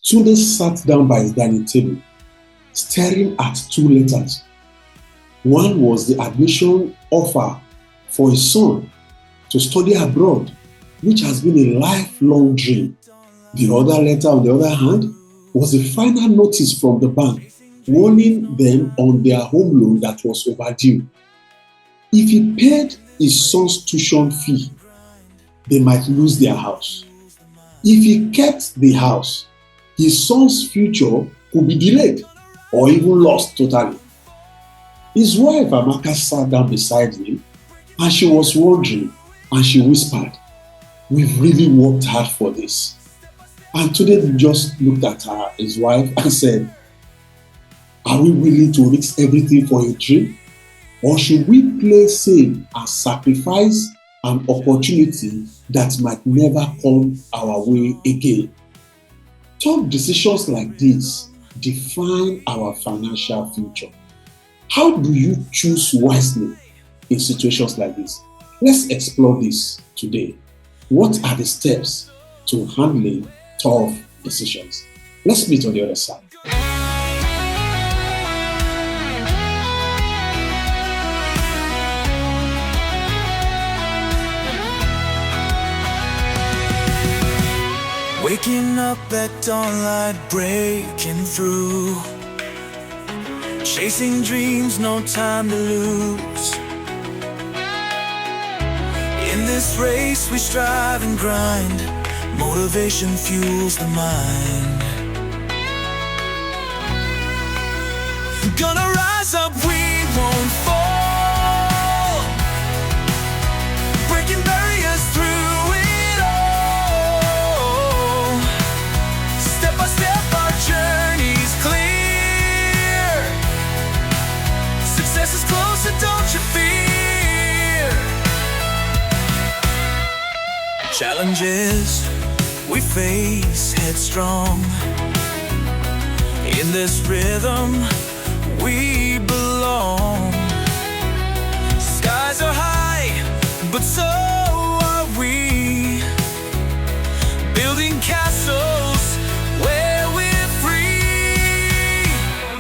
Tunde sat down by his dining table, staring at two letters. One was the admission offer for his son to study abroad, which has been a lifelong dream. The other letter, on the other hand, was a final notice from the bank warning them on their home loan that was overdue. If he paid his son's tuition fee, they might lose their house. If he kept the house, his son's future could be delayed or even lost totally. His wife Amaka sat down beside him and she was wondering, and she whispered, "We've really worked hard for this." And today just looked at his wife and said, "Are we willing to risk everything for a dream? Or should we play safe and sacrifice an opportunity that might never come our way again?" Tough decisions like this define our financial future. How do you choose wisely in situations like this? Let's explore this today. What are the steps to handling tough decisions? Let's meet on the other side. Waking up at dawnlight, breaking through, chasing dreams, no time to lose. In this race we strive and grind, motivation fuels the mind. Gonna rise up, we won't fall, breaking barriers through it all. Step by step our journey's clear, success is closer, don't you fear. Challenges we face headstrong, in this rhythm we belong. Skies are high, but so are we, building castles where we're free.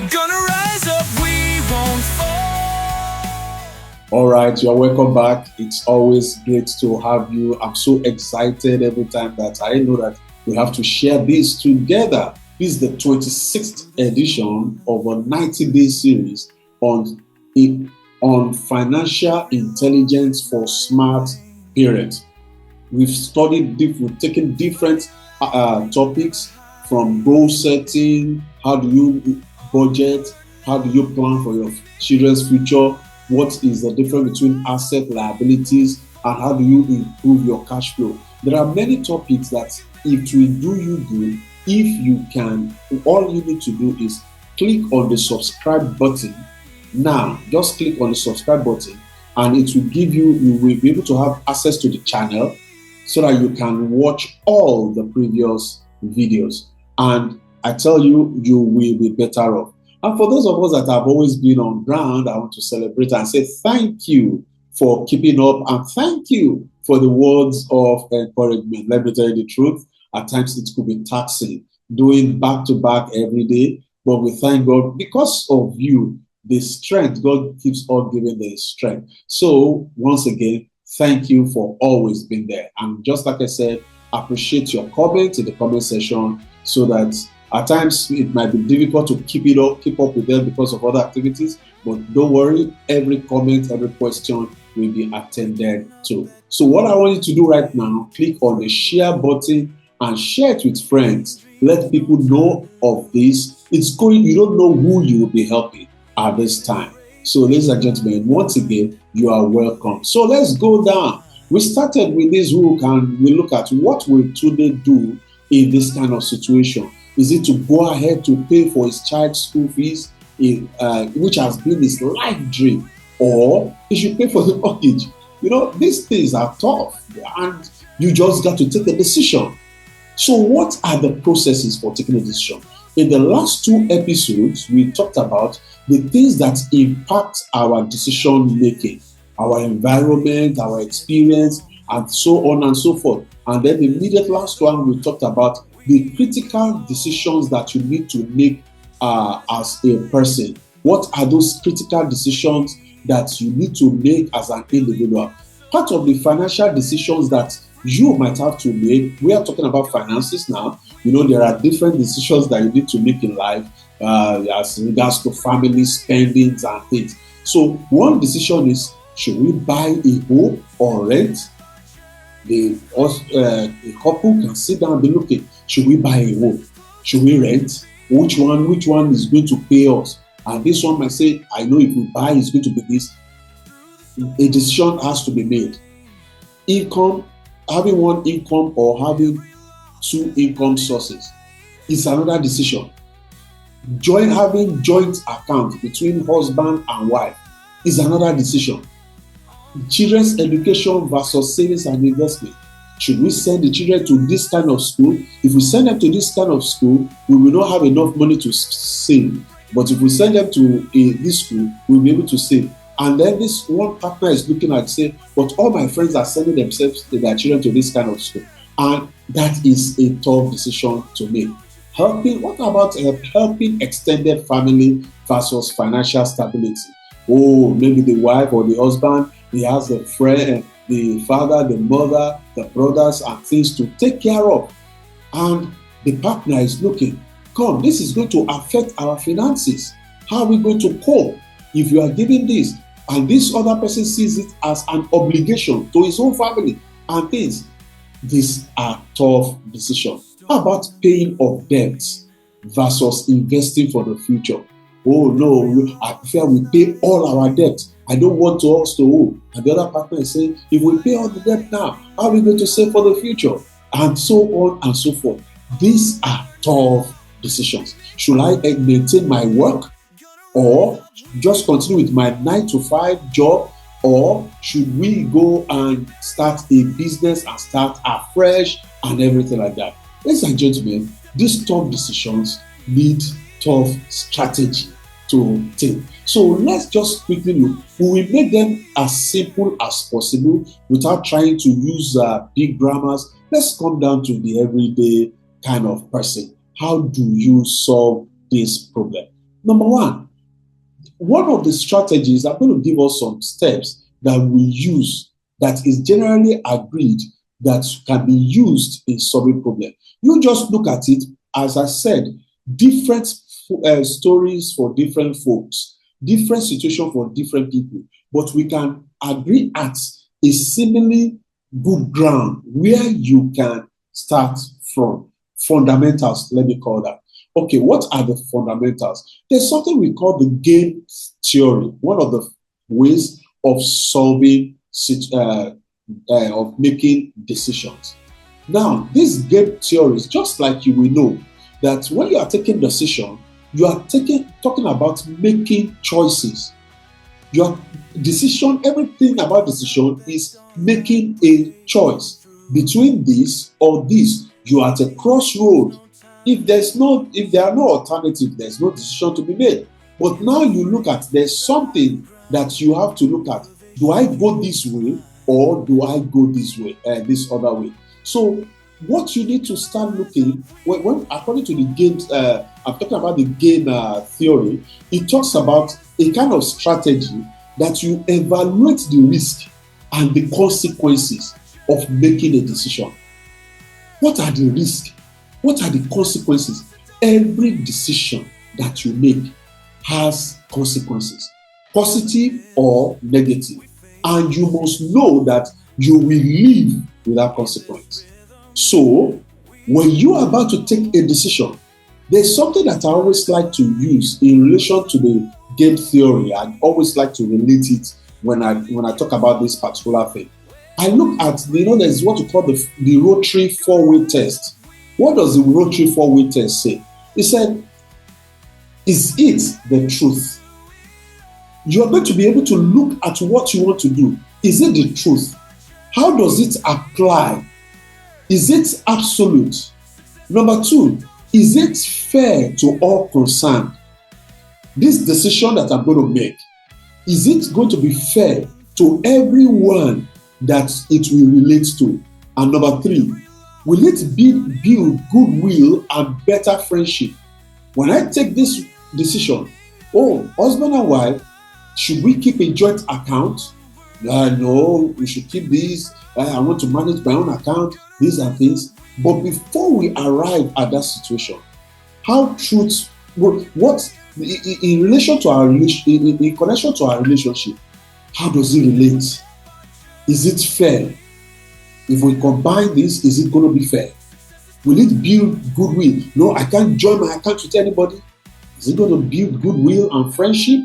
Gonna rise up, we won't fall. All right, you're welcome back. It's always great to have you. I'm so excited every time that I know that we have to share this together. This is the 26th edition of a 90-day series on financial intelligence for smart parents. We've taken different topics, from goal setting, how do you budget, how do you plan for your children's future, what is the difference between asset liabilities, and how do you improve your cash flow. There are many topics that if we do you good, if you can, all you need to do is click on the subscribe button. Now, just click on the subscribe button and it will give you will be able to have access to the channel so that you can watch all the previous videos. And I tell you, you will be better off. And for those of us that have always been on ground, I want to celebrate and say thank you for keeping up and thank you for the words of encouragement. Let me tell you the truth. At times it could be taxing, doing back-to-back every day. But we thank God because of you, the strength, God keeps on giving the strength. So once again, thank you for always being there. And just like I said, appreciate your comments in the comment section so that at times it might be difficult to keep up with them because of other activities. But don't worry, every comment, every question will be attended to. So what I want you to do right now, click on the share button and share it with friends. Let people know of this. You don't know who you will be helping at this time. So ladies and gentlemen, once again, you are welcome. So let's go down. We started with this hook and we look at what will Tunde do in this kind of situation. Is it to go ahead to pay for his child's school fees, which has been his life dream, or he should pay for the mortgage? You know, these things are tough and you just got to take a decision. So what are the processes for taking a decision? In the last two episodes, we talked about the things that impact our decision making, our environment, our experience, and so on and so forth. And then the immediate last one, we talked about the critical decisions that you need to make as a person. What are those critical decisions that you need to make as an individual? Part of the financial decisions that you might have to make, we are talking about finances now. There are different decisions that you need to make in life as regards to family spendings and things. So one decision is, should we buy a home or rent? The couple can sit down and be looking, should we buy a home? Should we rent? Which one is going to pay us? And this one might say, I know if we buy, it's going to be this. A decision has to be made. Income, having one income or having two income sources is another decision. Having joint account between husband and wife is another decision. Children's education versus savings and investment. Should we send the children to this kind of school? If we send them to this kind of school, we will not have enough money to save. But if we send them to this school, we'll be able to save. And then this one partner is looking at, say, but all my friends are sending their children to this kind of school. And that is a tough decision to make. What about helping extended family versus financial stability? Oh, maybe the wife or the husband, he has the friend, the father, the mother, the brothers, and things to take care of. And the partner is looking, this is going to affect our finances. How are we going to cope if you are giving this? And this other person sees it as an obligation to his own family and things. These are tough decisions. How about paying off debts versus investing for the future? Oh no, I prefer we pay all our debt. I don't want us to owe. And the other partner is saying, if we pay all the debt now, how are we going to save for the future? And so on and so forth. These are tough decisions. Should I maintain my work or just continue with my 9-to-5 job? Or should we go and start a business and start afresh and everything like that? Ladies and gentlemen, these tough decisions need tough strategy to take. So let's just quickly look. We will make them as simple as possible without trying to use big grammars. Let's come down to the everyday kind of person. How do you solve this problem? Number one of the strategies, I'm going to give us some steps that we use that is generally agreed that can be used in solving problem. You just look at it, as I said, different stories for different folks, different situation for different people, but we can agree at a similarly good ground where you can start from. Fundamentals, let me call that. Okay, what are the fundamentals? There's something we call the game theory, one of the ways of solving, of making decisions. Now, this game theory is just like you will know that when you are taking decision, you are talking about making choices. Your decision, everything about decision is making a choice between this or this. You are at a crossroad. If there are no alternatives, there's no decision to be made. But now you look at, there's something that you have to look at. Do I go this way or do I go this way, this other way? So what you need to start looking, when according to the games, I'm talking about the game theory, it talks about a kind of strategy that you evaluate the risk and the consequences of making a decision. What are the risks? What are the consequences? Every decision that you make has consequences, positive or negative. And you must know that you will live without consequence. So, when you are about to take a decision, there's something that I always like to use in relation to the game theory. I always like to relate it when I talk about this particular thing. I look at, there's what we call the rotary four-way test. What does the rotary four-way test say? It said, is it the truth? You are going to be able to look at what you want to do. Is it the truth? How does it apply? Is it absolute? Number two, is it fair to all concerned? This decision that I'm going to make, is it going to be fair to everyone that it will relate to? And number three, Will it build goodwill and better friendship? When I take this decision, oh, husband and wife, should we keep a joint account? No, we should keep this. I want to manage my own account, these are things. But before we arrive at that situation, how truth, what in relation to our in connection to our relationship, how does it relate? Is it fair? If we combine this, is it going to be fair? Will it build goodwill? No, I can't join my account with anybody. Is it going to build goodwill and friendship?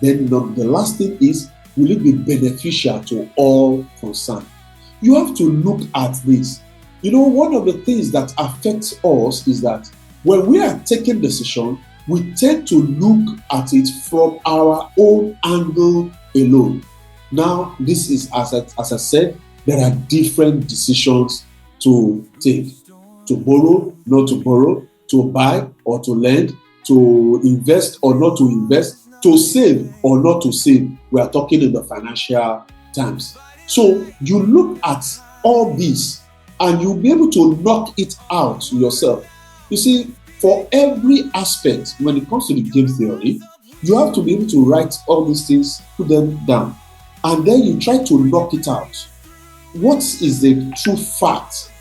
Then the last thing is, will it be beneficial to all concerned? You have to look at this. One of the things that affects us is that when we are taking decision, we tend to look at it from our own angle alone. Now, this is, as I said, there are different decisions to take. To borrow, not to borrow, to buy or to lend, to invest or not to invest, to save or not to save. We are talking in the financial terms. So you look at all this and you'll be able to knock it out yourself. You see, for every aspect, when it comes to the game theory, you have to be able to write all these things, put them down, and then you try to knock it out. What is the true fact?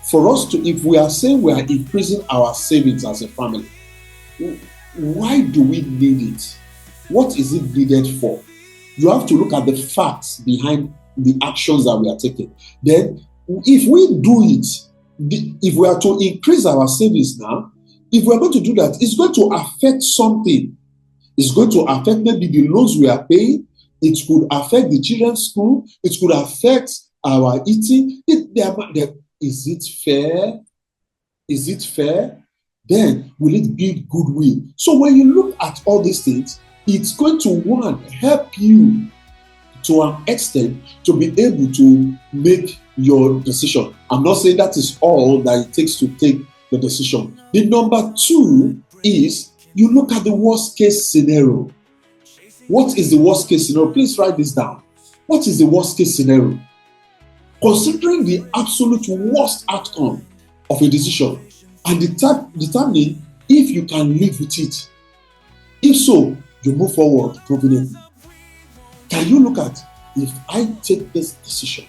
For us to, if we are saying we are increasing our savings as a family, why do we need it? What is it needed for? You have to look at the facts behind the actions that we are taking. Then, if we do it, if we are to increase our savings now, if we are going to do that, it's going to affect something. It's going to affect maybe the loans we are paying. It could affect the children's school. It could affect our eating. Is it fair? Is it fair? Then will it build goodwill? So when you look at all these things, it's going to, one, help you to an extent to be able to make your decision. I'm not saying that is all that it takes to take the decision. The number two is you look at the worst case scenario. What is the worst case scenario? Please write this down. What is the worst case scenario? Considering the absolute worst outcome of a decision and determine if you can live with it. If so, you move forward confidently. Can you look at, if I take this decision,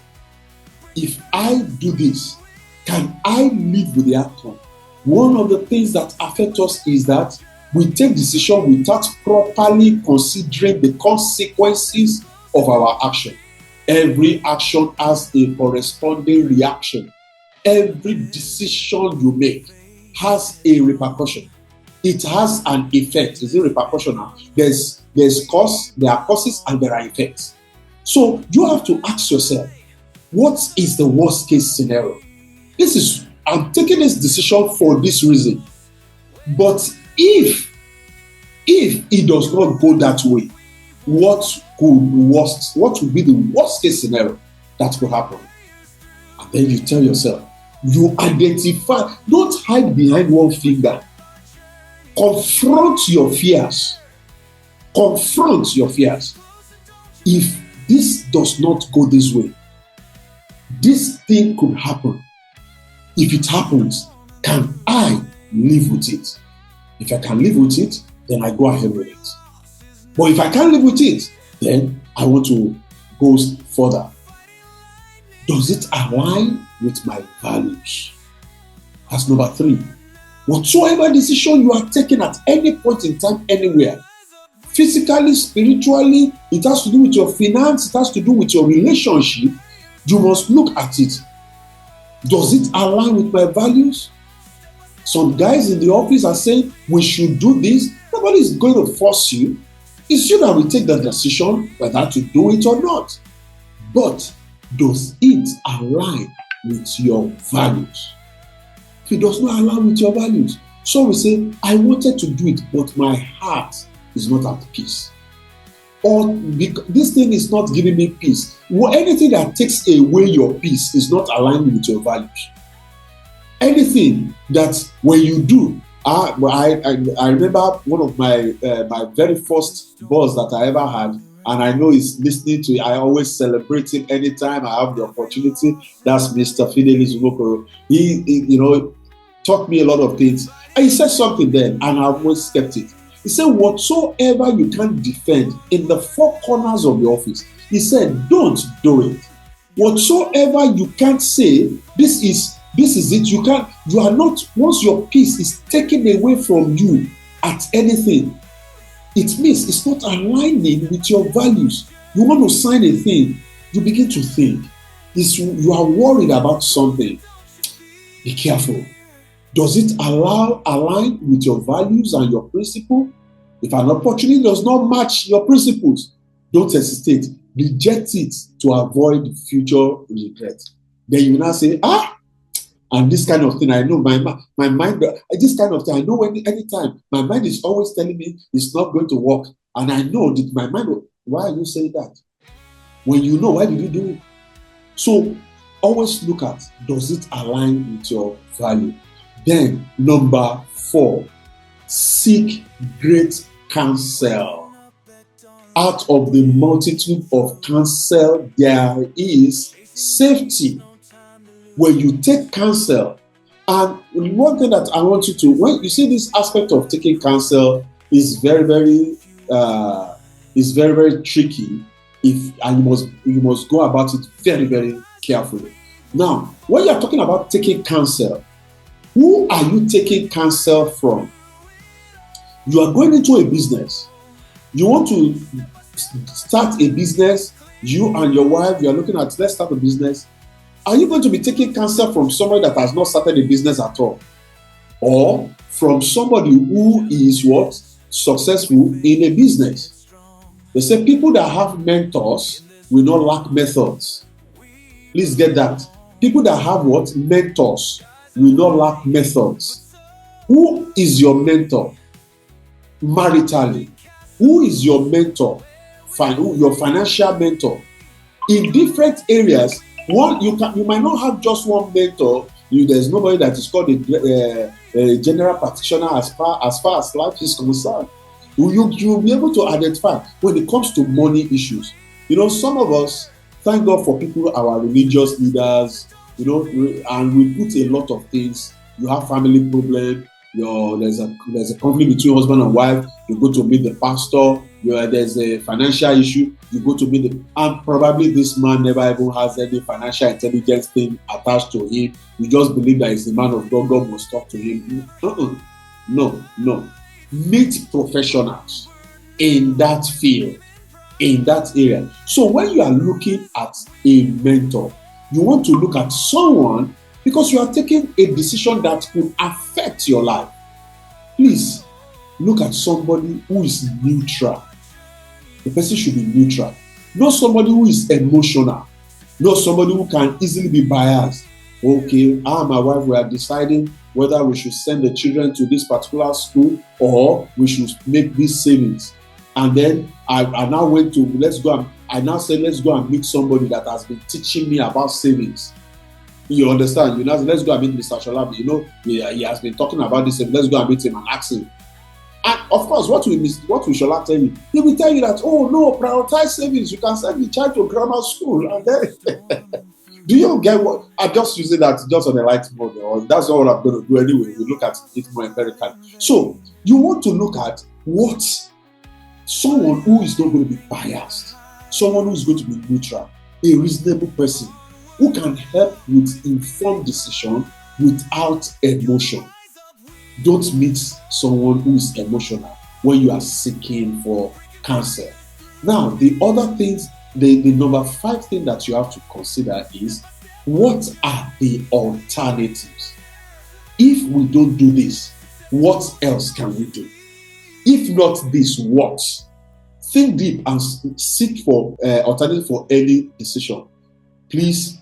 if I do this, can I live with the outcome? One of the things that affect us is that we take decision without properly considering the consequences of our action. Every action has a corresponding reaction. Every decision you make has a repercussion. It has an effect. Is it repercussion now? There's cause, there are causes, and there are effects. So you have to ask yourself, what is the worst case scenario? I'm taking this decision for this reason. But if it does not go that way, what would be the worst case scenario that could happen? And then you tell yourself, you identify, don't hide behind one finger. Confront your fears. Confront your fears. If this does not go this way, this thing could happen. If it happens, can I live with it? If I can live with it, then I go ahead with it. But if I can't live with it, then I want to go further. Does it align with my values? That's number three. Whatsoever decision you are taking at any point in time, anywhere, physically, spiritually, it has to do with your finance, it has to do with your relationship, you must look at it. Does it align with my values? Some guys in the office are saying, we should do this. Nobody is going to force you. It's you that will take the decision whether to do it or not. But does it align with your values? If it does not align with your values, so we say, I wanted to do it, but my heart is not at peace. Or this thing is not giving me peace. Well, anything that takes away your peace is not aligning with your values. Anything that when you do, I remember one of my very first boss that I ever had, and I know he's listening to it. I always celebrate him anytime I have the opportunity. That's Mr. Fidelis Umokoro. He taught me a lot of things. And he said something then, and I almost kept it. He said, whatsoever you can't defend in the four corners of the office, he said, don't do it. Whatsoever you can't say, this is it. You are not, once your peace is taken away from you at anything, it means it's not aligning with your values. You want to sign a thing, you begin to think. You are worried about something. Be careful. Does it align with your values and your principle? If an opportunity does not match your principles, don't hesitate. Reject it to avoid future regret. Then you will now say, and this kind of thing, I know my mind, this kind of thing, I know anytime. My mind is always telling me it's not going to work. And I know that my mind, why are you saying that? When you know, why did you do it? So always look at, does it align with your value? Then number 4, seek great counsel. Out of the multitude of counsel, there is safety. When you take counsel, and one thing that I want you to, when you see this aspect of taking counsel is very, very tricky. And you must go about it very, very carefully. Now, when you are talking about taking counsel, who are you taking counsel from? You are going into a business. You want to start a business. You and your wife, you are looking at, let's start a business. Are you going to be taking counsel from somebody that has not started a business at all? Or from somebody who is what? Successful in a business. They say people that have mentors will not lack methods. Please get that. People that have what? Mentors will not lack methods. Who is your mentor? Maritally. Who is your mentor? Your financial mentor. In different areas, you might not have just one mentor. There's nobody that is called a general practitioner as far as life is concerned. You'll be able to identify when it comes to money issues. Some of us, thank God for people, our religious leaders, and we put a lot of things. You have family problem. There's a conflict between husband and wife. You go to meet the pastor. There's a financial issue. You go to meet and probably this man never even has any financial intelligence thing attached to him. You just believe that he's the man of God. God must talk to him. No. Meet professionals in that field, in that area. So when you are looking at a mentor, you want to look at someone because you are taking a decision that could affect your life. Please look at somebody who is neutral. The person should be neutral. Not somebody who is emotional. Not somebody who can easily be biased. Okay, I and my wife, we are deciding whether we should send the children to this particular school or we should make these savings. And then I now went to, let's go and meet somebody that has been teaching me about savings. You understand? Let's go and meet Mr. Sholabi. He has been talking about this. Let's go and meet him and ask him. And of course, what will Shola tell you? He will tell you that, oh no, prioritize savings. You can send the child to grammar school. And then, do you get what? I'm just using that just on a light mode. Or that's all I'm going to do anyway. We look at it more empirically. So you want to look at what someone who is not going to be biased, someone who is going to be neutral, a reasonable person who can help with informed decision without emotion. Don't meet someone who is emotional when you are seeking for counsel. Now, the other things, the number 5 thing that you have to consider is, what are the alternatives? If we don't do this, what else can we do? If not this, what? Think deep and seek for alternative for any decision. Please,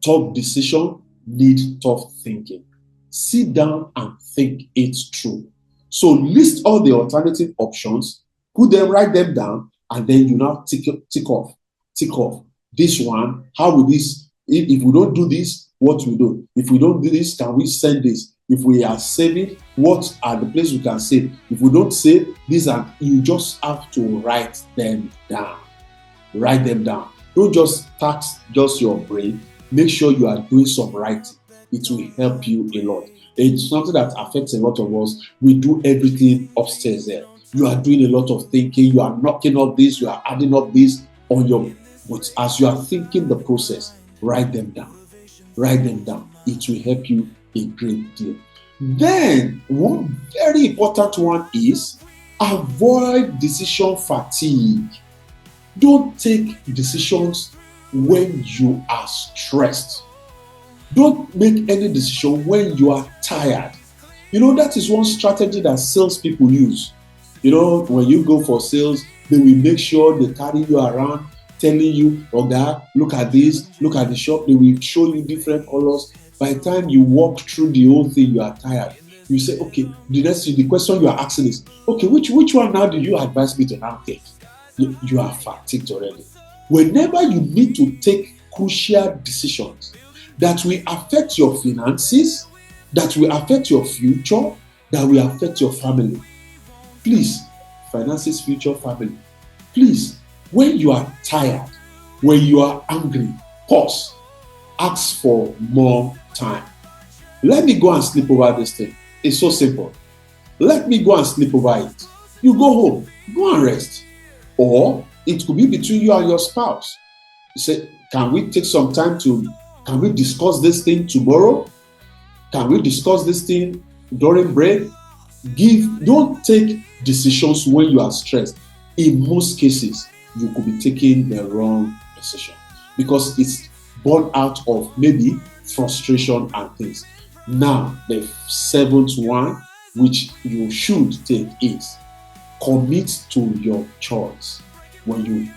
tough decision need tough thinking. Sit down and think it through. So list all the alternative options, write them down, and then you now tick off this one. How will this? If we don't do this, what we do? If we don't do this, can we send this? If we are saving, what are the places we can save? If we don't save, these are, you just have to write them down. Write them down. Don't just tax just your brain. Make sure you are doing some writing. It will help you a lot. It's something that affects a lot of us. We do everything upstairs there. You are doing a lot of thinking. You are knocking up this. You are adding up this on your. But as you are thinking the process, write them down. Write them down. It will help you a great deal. Then, one very important one is avoid decision fatigue. Don't take decisions when you are stressed. Don't make any decision when you are tired. That is one strategy that salespeople use. When you go for sales, they will make sure they carry you around, telling you, "Okay, look at this, look at the shop." They will show you different colors. By the time you walk through the whole thing, you are tired. You say, "Okay, the question you are asking is, okay, which one now do you advise me to now take?" You are fatigued already. Whenever you need to take crucial decisions that will affect your finances, that will affect your future, that will affect your family, please, finances, future, family, please, when you are tired, when you are angry, pause, ask for more time. Let me go and sleep over this thing. It's so simple. Let me go and sleep over it. You go home, go and rest. Or it could be between you and your spouse. You say, can we take some time can we discuss this thing tomorrow? Can we discuss this thing during break? Don't take decisions when you are stressed. In most cases, you could be taking the wrong decision because it's born out of maybe frustration and things. Now, the seventh one, which you should take, is commit to your choice. When you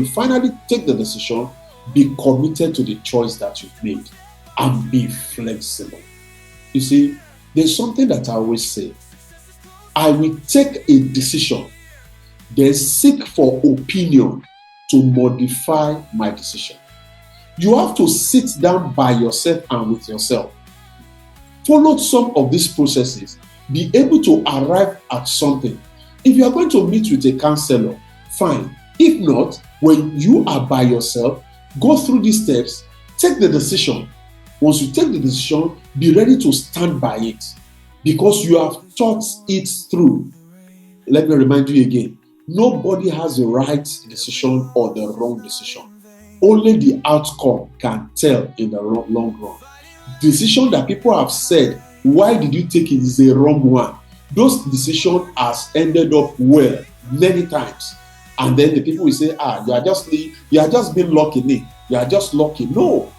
finally take the decision, be committed to the choice that you've made and be flexible. You see, there's something that I always say. I will take a decision, then seek for opinion to modify my decision. You have to sit down by yourself and with yourself. Follow some of these processes. Be able to arrive at something. If you are going to meet with a counselor, fine. If not, when you are by yourself, go through these steps, take the decision. Once you take the decision, be ready to stand by it because you have thought it through. Let me remind you again, nobody has the right decision or the wrong decision. Only the outcome can tell in the long run. Decision that people have said, why did you take it, is a wrong one. Those decisions has ended up well many times. And then the people will say, you are just being lucky. You are just lucky. No,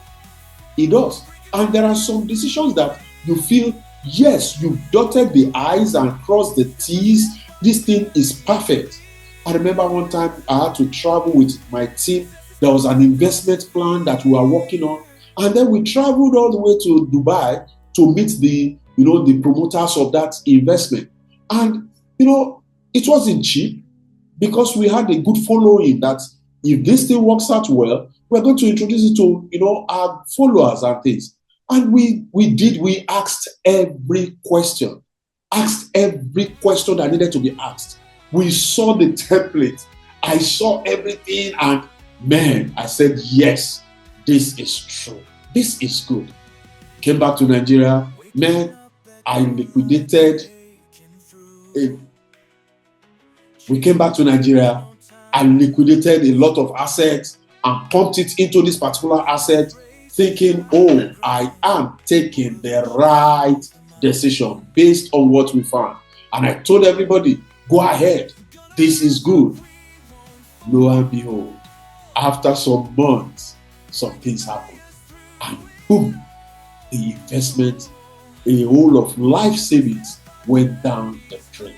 it does. And there are some decisions that you feel, yes, you've dotted the I's and crossed the T's. This thing is perfect. I remember one time I had to travel with my team. There was an investment plan that we were working on. And then we traveled all the way to Dubai to meet the promoters of that investment. And, it wasn't cheap because we had a good following that if this thing works out well, we're going to introduce it to, our followers and things. And we asked every question that needed to be asked. We saw the template. I saw everything and man, I said, yes, this is true. This is good. Came back to Nigeria. Man, I liquidated it. We came back to Nigeria. I liquidated a lot of assets and pumped it into this particular asset, thinking, I am taking the right decision based on what we found. And I told everybody, go ahead. This is good. Lo and behold, after some months, some things happened. And boom, the investment, a whole of life savings went down the drain.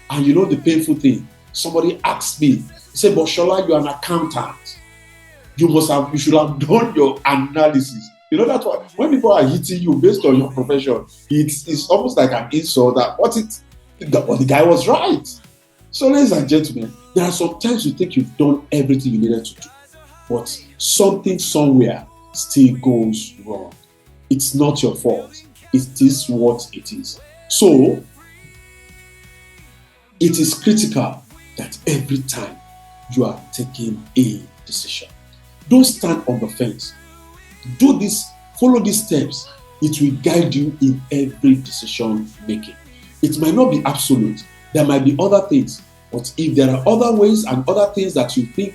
And the painful thing, somebody asked me, he said, but Shola, you're an accountant. You should have done your analysis. That's why when people are hitting you based on your profession, it's almost like an insult but the guy was right. So ladies and gentlemen, there are some times you think you've done everything you needed to do, but something somewhere still goes wrong. It's not your fault. it is what it is. So it is critical that every time you are taking a decision, don't stand on the fence. Do this, follow these steps. It will guide you in every decision making. It might not be absolute. There might be other things. But if there are other ways and other things that you think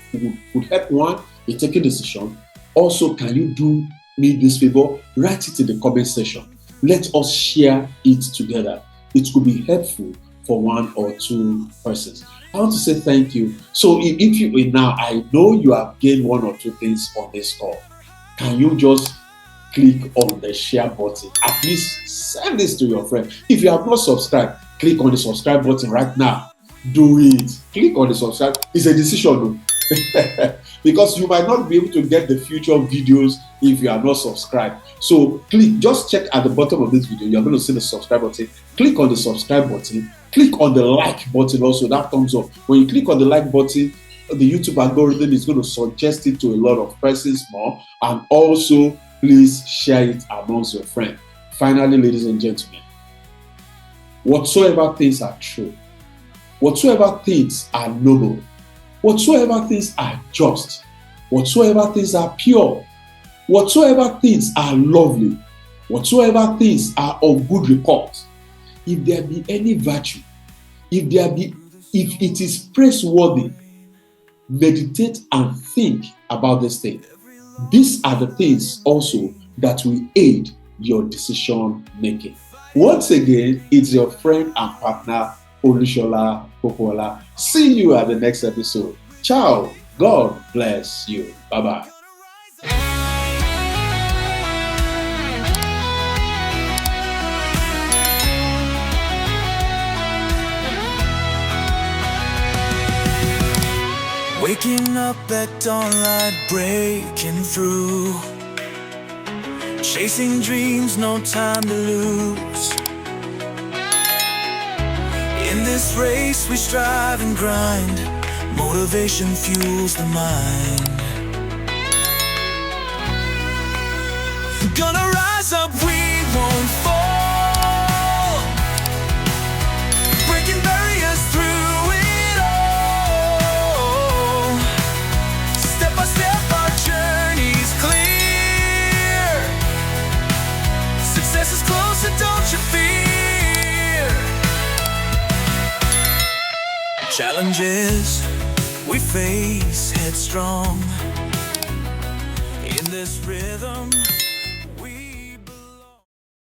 would help one in taking decision, also can you do me this favor? Write it in the comment section. Let us share it together. It could be helpful for one or two persons. I want to say thank you. So if you now, I know you have gained one or two things on this call. Can you just click on the share button? At least send this to your friend. If you have not subscribed, click on the subscribe button right now. Do it. Click on the subscribe. It's a decision, though. Because you might not be able to get the future videos if you are not subscribed. So click, just check at the bottom of this video. You're going to see the subscribe button. Click on the subscribe button. Click on the like button also. That thumbs up. When you click on the like button, the YouTube algorithm is going to suggest it to a lot of persons more. And also, please share it amongst your friends. Finally, ladies and gentlemen, whatsoever things are true, whatsoever things are noble, whatsoever things are just, whatsoever things are pure, whatsoever things are lovely, whatsoever things are of good report, if there be any virtue, if it is praiseworthy, meditate and think about this thing. These are the things also that will aid your decision making. Once again, it's your friend and partner, Olushola Popola. See you at the next episode. Ciao. God bless you. Bye-bye. Waking up at dawnlight, breaking through, chasing dreams, no time to lose. In this race we strive and grind, motivation fuels the mind. Gonna rise up, we won't fall, breaking barriers through it all. Step by step our journey's clear, success is closer, don't you fear. Challenges we face headstrong, in this rhythm